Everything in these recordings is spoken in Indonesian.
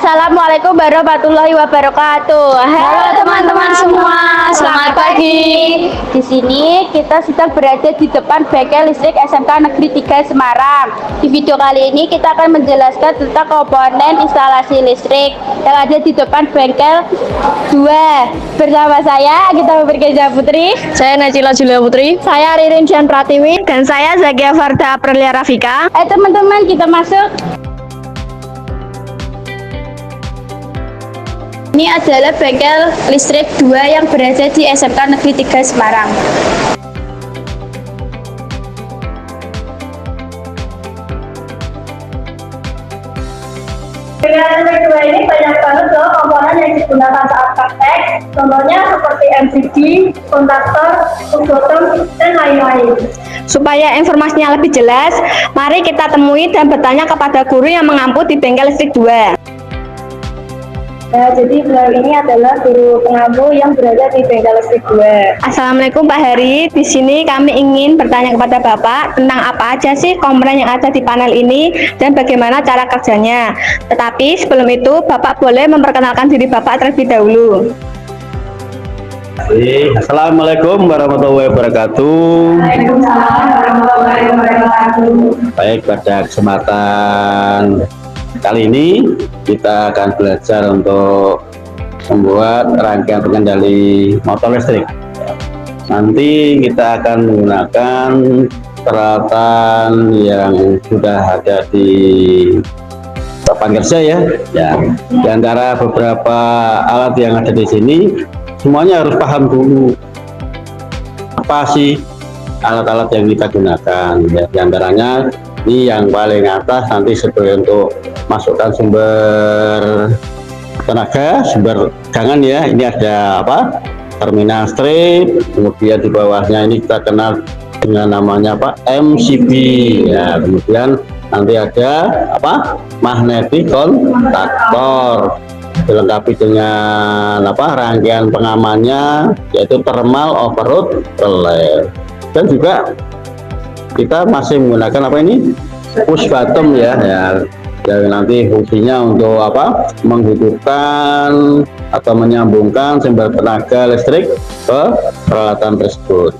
Assalamualaikum warahmatullahi wabarakatuh. Halo teman-teman semua, selamat pagi. Di sini kita sedang berada di depan bengkel listrik SMK Negeri 3 Semarang. Di video kali ini kita akan menjelaskan tentang komponen instalasi listrik yang ada di depan bengkel 2. Bersama saya Agita Berkeza Putri, Saya Najila Julia Putri. saya Ririn Dian Pratiwi, Dan saya Zakia Farda Aprilia Rafika. teman-teman, kita masuk. Ini adalah bengkel listrik 2 yang berada di SMK Negeri 3 Semarang. Bengkel listrik 2 ini banyak banget loh komponen yang digunakan saat praktek. Contohnya seperti MCB, kontaktor, push bottom, dan lain-lain. Supaya informasinya lebih jelas, mari kita temui dan bertanya kepada guru yang mengampu di bengkel listrik 2. Nah, jadi beliau ini adalah guru pengampu yang berada di bengkel listrik 2. Assalamualaikum Pak Hari. Di sini kami ingin bertanya kepada Bapak tentang apa aja sih komponen yang ada di panel ini dan bagaimana cara kerjanya. Tetapi sebelum itu, Bapak boleh memperkenalkan diri Bapak terlebih dahulu. Assalamualaikum warahmatullahi wabarakatuh. Waalaikumsalam warahmatullahi wabarakatuh. Baik, pada kesempatan kali ini kita akan belajar untuk membuat rangkaian pengendali motor listrik. Nanti kita akan menggunakan peralatan yang sudah ada di papan kerja ya. Di antara beberapa alat yang ada di sini, semuanya harus paham dulu apa sih alat-alat yang kita gunakan. Ya, di antaranya ini yang paling atas nanti sebagai untuk masukkan sumber tenaga, sumber tegangan ya. Ini ada apa? Terminal strip. Kemudian di bawahnya ini kita kenal dengan namanya apa? MCB. Ya, kemudian nanti ada apa? Magnetic kontaktor. Dilengkapi dengan apa? Rangkaian pengamannya yaitu thermal overload relay. Dan juga kita masih menggunakan apa ini? Push bottom ya. Yang nanti fungsinya untuk apa? Menghidupkan atau menyambungkan sumber tenaga listrik ke peralatan tersebut.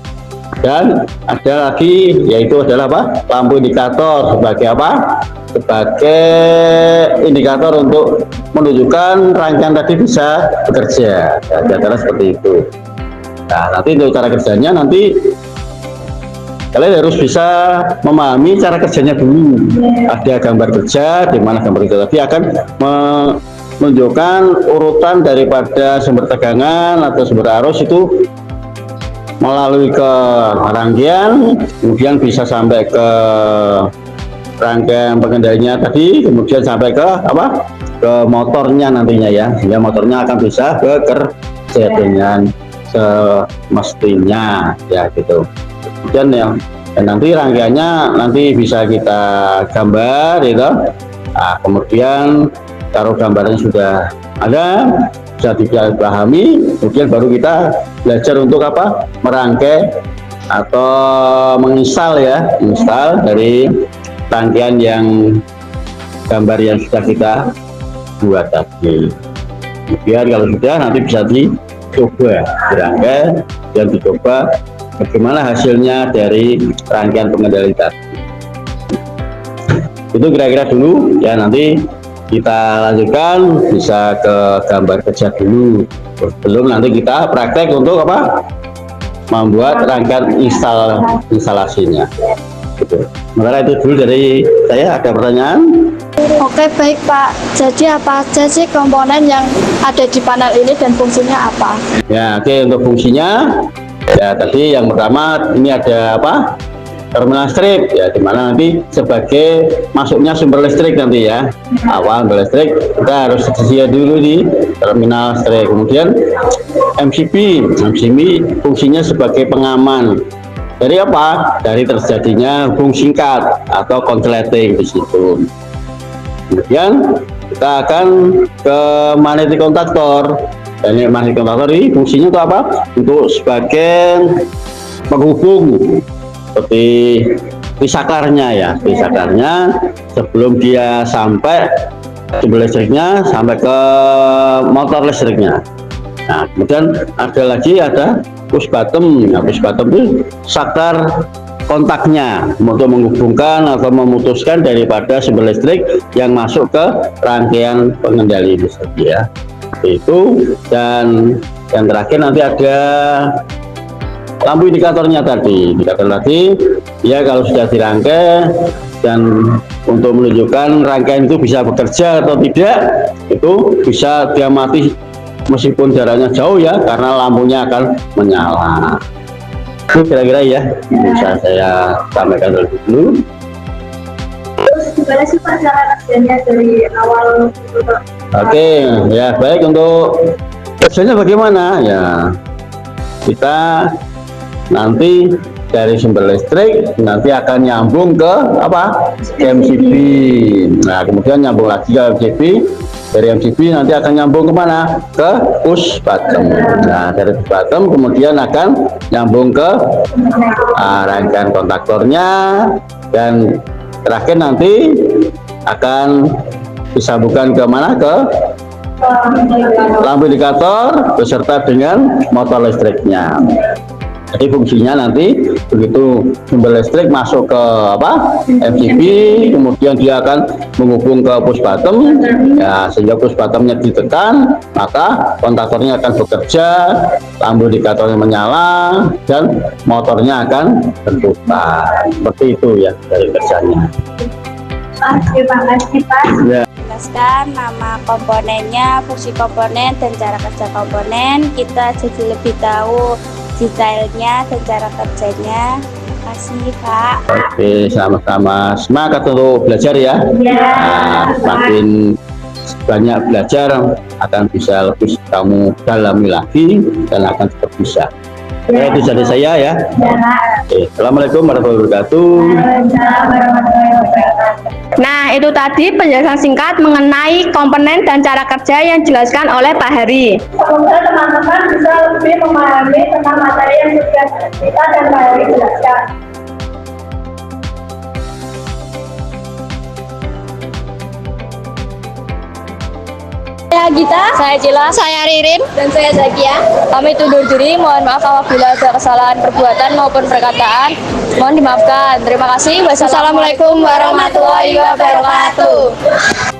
Dan ada lagi yaitu adalah apa? Lampu indikator sebagai apa? Sebagai indikator untuk menunjukkan rangkaian tadi bisa bekerja. Ya, cara seperti itu. Nah, nanti untuk cara kerjanya nanti kalian harus bisa memahami cara kerjanya dulu. Ada gambar kerja, di mana gambar kerja tadi akan menunjukkan urutan daripada sumber tegangan atau sumber arus itu melalui ke rangkaian, kemudian bisa sampai ke rangkaian pengendalinya tadi, kemudian sampai ke apa? Ke motornya nantinya ya, sehingga motornya akan bisa bekerja dengan semestinya ya gitu. Kemudian ya, dan nanti rangkaiannya nanti bisa kita gambar gitu. Nah, kemudian kalau gambarnya sudah ada, bisa dipahami, kemudian baru kita belajar untuk apa? Merangkai atau menginstal ya, install dari rangkaian yang gambar yang sudah kita buat tadi. Kemudian kalau sudah nanti bisa dicoba dirangkai dan dicoba bagaimana hasilnya dari rangkaian pengendali tadi. Itu kira-kira dulu ya, nanti kita lanjutkan bisa ke gambar kerja dulu. Belum nanti kita praktek untuk apa? Membuat rangkaian instalasinya. Gitu. Sementara itu dulu dari saya. Ada pertanyaan? Oke, baik Pak. Jadi apa aja sih komponen yang ada di panel ini dan fungsinya apa? Ya, oke, untuk fungsinya ya tadi yang pertama ini ada apa? Terminal strip ya, dimana nanti sebagai masuknya sumber listrik nanti ya. Awal sumber listrik kita harus tersedia dulu di terminal strip. Kemudian MCB fungsinya sebagai pengaman. Dari apa? Dari terjadinya hubung singkat atau konsleting di situ. Kemudian kita akan ke magnetic kontaktor. Dan magnetic kontaktor ini fungsinya untuk apa? Untuk sebagai penghubung seperti pisaklarnya ya, pisaklarnya sebelum dia sampai sumber listriknya sampai ke motor listriknya. Nah, kemudian ada push bottom. Nah, push bottom itu saklar kontaknya untuk menghubungkan atau memutuskan daripada sumber listrik yang masuk ke rangkaian pengendali listrik ya. Itu, dan yang terakhir nanti ada lampu indikatornya tadi. Indikator tadi ya, kalau sudah dirangkai dan untuk menunjukkan rangkaian itu bisa bekerja atau tidak, itu bisa dia mati meskipun jaraknya jauh ya, karena lampunya akan menyala. Itu kira-kira ya bisa saya sampaikan dulu. Terus gimana sih Pak cara kerjanya dari awal? Oke, ya baik, untuk kerjanya bagaimana ya, kita nanti dari sumber listrik nanti akan nyambung ke apa, MCB. Nah, kemudian nyambung lagi ke MCB. Dari MCB nanti akan nyambung kemana? Ke push bottom. Nah, dari push bottom kemudian akan nyambung ke rangkaian kontaktornya, dan terakhir nanti akan disambungkan ke mana? Ke lampu indikator beserta dengan motor listriknya. Jadi fungsinya nanti begitu sumber listrik masuk ke MCB, kemudian dia akan menghubung ke push bottom ya, sehingga push bottomnya ditekan, maka kontaktornya akan bekerja, lampu indikatornya menyala, dan motornya akan berputar. Seperti itu ya dari kerjanya. Terima kasih Pak. Ya. Jelaskan nama komponennya, fungsi komponen, dan cara kerja komponen. Kita jadi lebih tahu detailnya dan cara kerjanya. Terima kasih Pak. Oke, sama-sama, semangat untuk belajar ya. Nah, semakin banyak belajar akan bisa lebih kamu dalami lagi dan akan tetap bisa. Ya, itu dari saya ya. Oke, Assalamualaikum warahmatullahi wabarakatuh. Nah, itu tadi penjelasan singkat mengenai komponen dan cara kerja yang dijelaskan oleh Pak Hari. Semoga teman-teman bisa lebih memahami tentang materi yang sudah kita dan Pak Heri jelaskan. Saya Gita, saya Cila, saya Ririn, dan saya Zakia. Kami undur diri, mohon maaf apabila ada kesalahan perbuatan maupun perkataan. Mohon dimaafkan. Terima kasih. Wassalamualaikum warahmatullahi wabarakatuh.